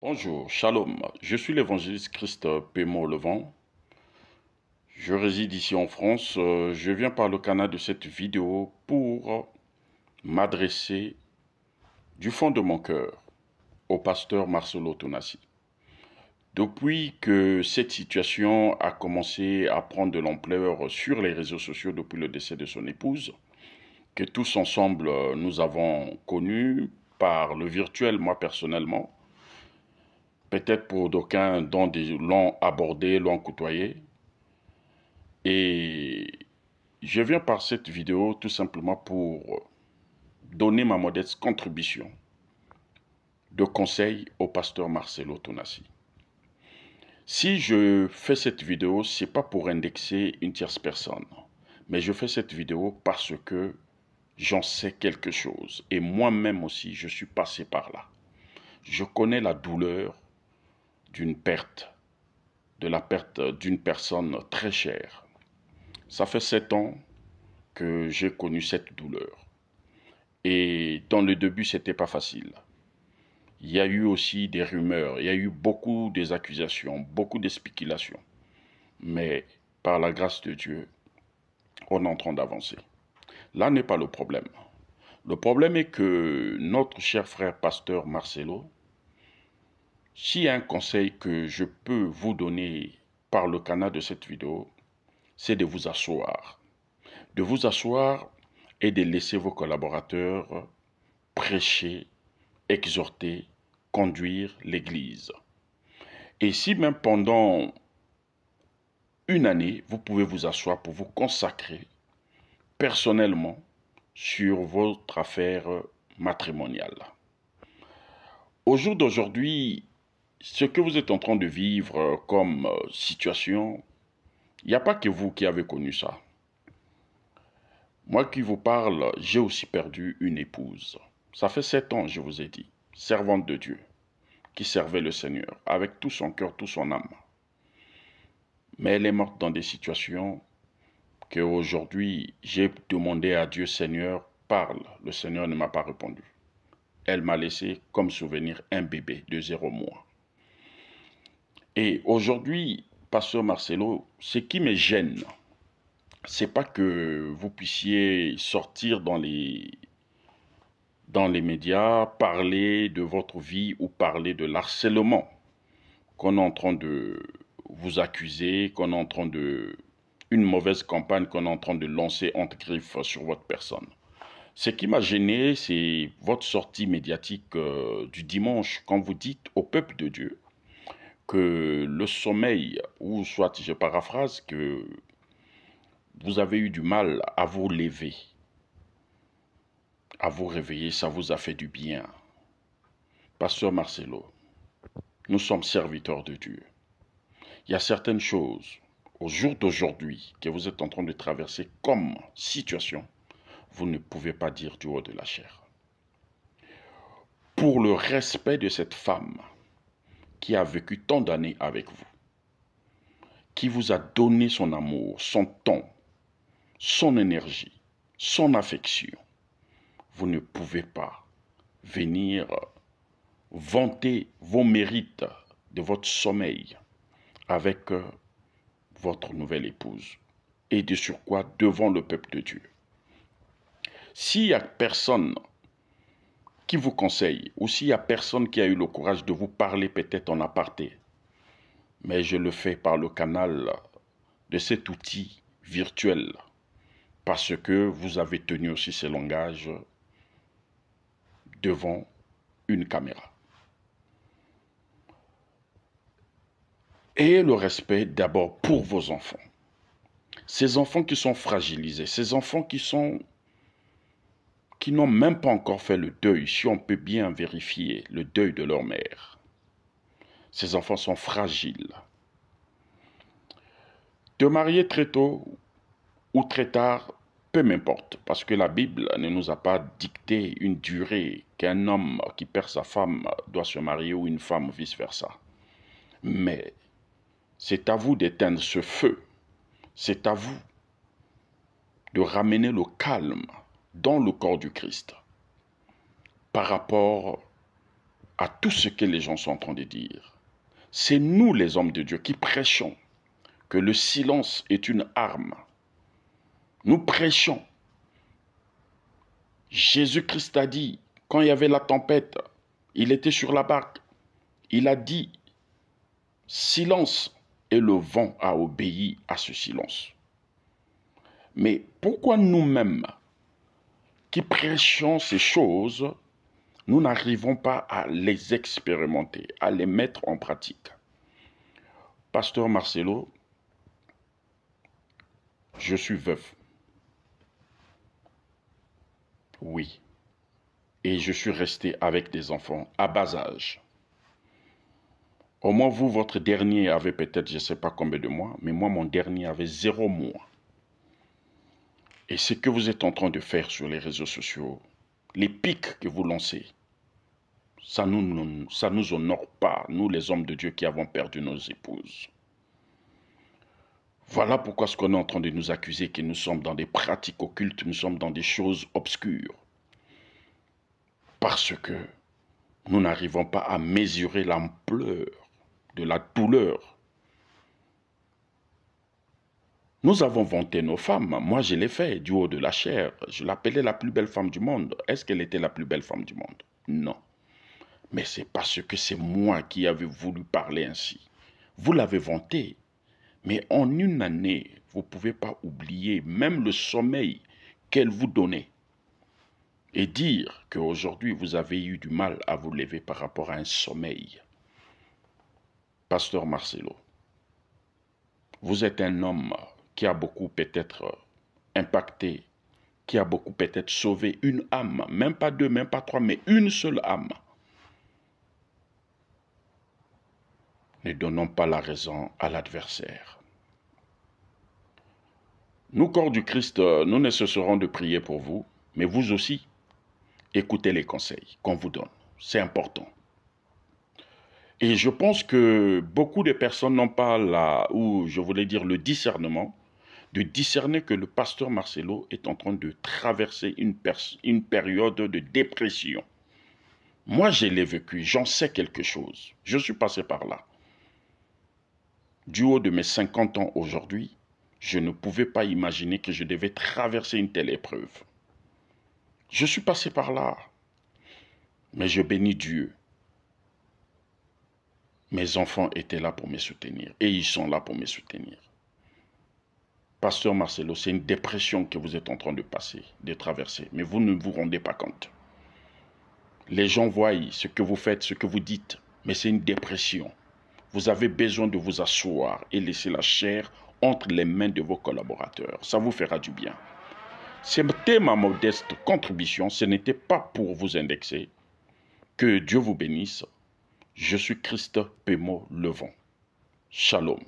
Bonjour, shalom. Je suis l'évangéliste Christ Pémo Levent. Je réside ici en France. Je viens par le canal de cette vidéo pour m'adresser du fond de mon cœur au pasteur Marcelo Tonassi. Depuis que cette situation a commencé à prendre de l'ampleur sur les réseaux sociaux depuis le décès de son épouse, que tous ensemble nous avons connu par le virtuel, moi personnellement, peut-être pour d'aucuns dont l'ont abordé, l'ont côtoyé. Et je viens par cette vidéo tout simplement pour donner ma modeste contribution de conseil au pasteur Marcelo Tonassi. Si je fais cette vidéo, ce n'est pas pour indexer une tierce personne, mais je fais cette vidéo parce que j'en sais quelque chose. Et moi-même aussi, je suis passé par là. Je connais la douleur d'une perte, de la perte d'une personne très chère. Ça fait 7 ans que j'ai connu cette douleur. Et dans le début, c'était pas facile. Il y a eu aussi des rumeurs, il y a eu beaucoup d'accusations, beaucoup de spéculations. Mais par la grâce de Dieu, on est en train d'avancer. Là n'est pas le problème. Le problème est que notre cher frère pasteur Marcelo, s'il y a un conseil que je peux vous donner par le canal de cette vidéo, c'est de vous asseoir. De vous asseoir et de laisser vos collaborateurs prêcher, exhorter, conduire l'Église. Et si même pendant une année, vous pouvez vous asseoir pour vous consacrer personnellement sur votre affaire matrimoniale. Au jour d'aujourd'hui, ce que vous êtes en train de vivre comme situation, il n'y a pas que vous qui avez connu ça. Moi qui vous parle, j'ai aussi perdu une épouse. Ça fait 7 ans, je vous ai dit, servante de Dieu, qui servait le Seigneur avec tout son cœur, tout son âme. Mais elle est morte dans des situations que aujourd'hui j'ai demandé à Dieu, Seigneur, parle. Le Seigneur ne m'a pas répondu. Elle m'a laissé comme souvenir un bébé de 0 mois. Et aujourd'hui, pasteur Marcelo, ce qui me gêne, c'est pas que vous puissiez sortir dans les médias, parler de votre vie ou parler de l'harcèlement qu'on est en train de vous accuser, qu'on est en train de... une mauvaise campagne qu'on est en train de lancer entre griffes sur votre personne. Ce qui m'a gêné, c'est votre sortie médiatique du dimanche, quand vous dites au peuple de Dieu que le sommeil, ou soit, je paraphrase, que vous avez eu du mal à vous lever, à vous réveiller, ça vous a fait du bien. Pasteur Marcelo, nous sommes serviteurs de Dieu. Il y a certaines choses, au jour d'aujourd'hui, que vous êtes en train de traverser comme situation, vous ne pouvez pas dire du haut de la chair. Pour le respect de cette femme qui a vécu tant d'années avec vous, qui vous a donné son amour, son temps, son énergie, son affection, vous ne pouvez pas venir vanter vos mérites de votre sommeil avec votre nouvelle épouse et de surcroît devant le peuple de Dieu. S'il y a personne qui vous conseille ou s'il y a personne qui a eu le courage de vous parler peut-être en aparté, mais je le fais par le canal de cet outil virtuel parce que vous avez tenu aussi ce langage devant une caméra. Ayez le respect d'abord pour vos enfants. Ces enfants qui sont fragilisés, ces enfants qui n'ont même pas encore fait le deuil, si on peut bien vérifier le deuil de leur mère. Ces enfants sont fragiles. Te marier très tôt ou très tard, peu m'importe, parce que la Bible ne nous a pas dicté une durée qu'un homme qui perd sa femme doit se marier ou une femme vice-versa. Mais c'est à vous d'éteindre ce feu. C'est à vous de ramener le calme dans le corps du Christ par rapport à tout ce que les gens sont en train de dire. C'est nous les hommes de Dieu qui prêchons que le silence est une arme. Nous prêchons. Jésus-Christ a dit, quand il y avait la tempête, il était sur la barque. Il a dit, silence, et le vent a obéi à ce silence. Mais pourquoi nous-mêmes, qui prêchons ces choses, nous n'arrivons pas à les expérimenter, à les mettre en pratique? Pasteur Marcelo, je suis veuf. Oui. Et je suis resté avec des enfants à bas âge. Au moins, vous, votre dernier avait peut-être, je ne sais pas combien de mois, mais moi, mon dernier avait 0 mois. Et ce que vous êtes en train de faire sur les réseaux sociaux, les pics que vous lancez, ça nous honore pas, nous les hommes de Dieu qui avons perdu nos épouses. Voilà pourquoi ce qu'on est en train de nous accuser, que nous sommes dans des pratiques occultes, nous sommes dans des choses obscures. Parce que nous n'arrivons pas à mesurer l'ampleur de la douleur. Nous avons vanté nos femmes. Moi, je l'ai fait du haut de la chair. Je l'appelais la plus belle femme du monde. Est-ce qu'elle était la plus belle femme du monde? Non. Mais c'est parce que c'est moi qui avais voulu parler ainsi. Vous l'avez vanté. Mais en une année, vous ne pouvez pas oublier même le sommeil qu'elle vous donnait. Et dire qu'aujourd'hui, vous avez eu du mal à vous lever par rapport à un sommeil. Pasteur Marcelo, vous êtes un homme qui a beaucoup peut-être impacté, qui a beaucoup peut-être sauvé une âme, même pas 2, même pas 3, mais une seule âme. Ne donnons pas la raison à l'adversaire. Nous, corps du Christ, nous ne cesserons de prier pour vous, mais vous aussi, écoutez les conseils qu'on vous donne. C'est important. Et je pense que beaucoup de personnes n'ont pas le discernement, de discerner que le pasteur Marcelo est en train de traverser une période de dépression. Moi, je l'ai vécu, j'en sais quelque chose. Je suis passé par là. Du haut de mes 50 ans aujourd'hui, je ne pouvais pas imaginer que je devais traverser une telle épreuve. Je suis passé par là. Mais je bénis Dieu. Mes enfants étaient là pour me soutenir. Et ils sont là pour me soutenir. Pasteur Marcelo, c'est une dépression que vous êtes en train de passer, de traverser. Mais vous ne vous rendez pas compte. Les gens voient ce que vous faites, ce que vous dites. Mais c'est une dépression. Vous avez besoin de vous asseoir et laisser la chair entre les mains de vos collaborateurs. Ça vous fera du bien. C'était ma modeste contribution. Ce n'était pas pour vous indexer. Que Dieu vous bénisse. Je suis Christ Pémo Levon. Shalom.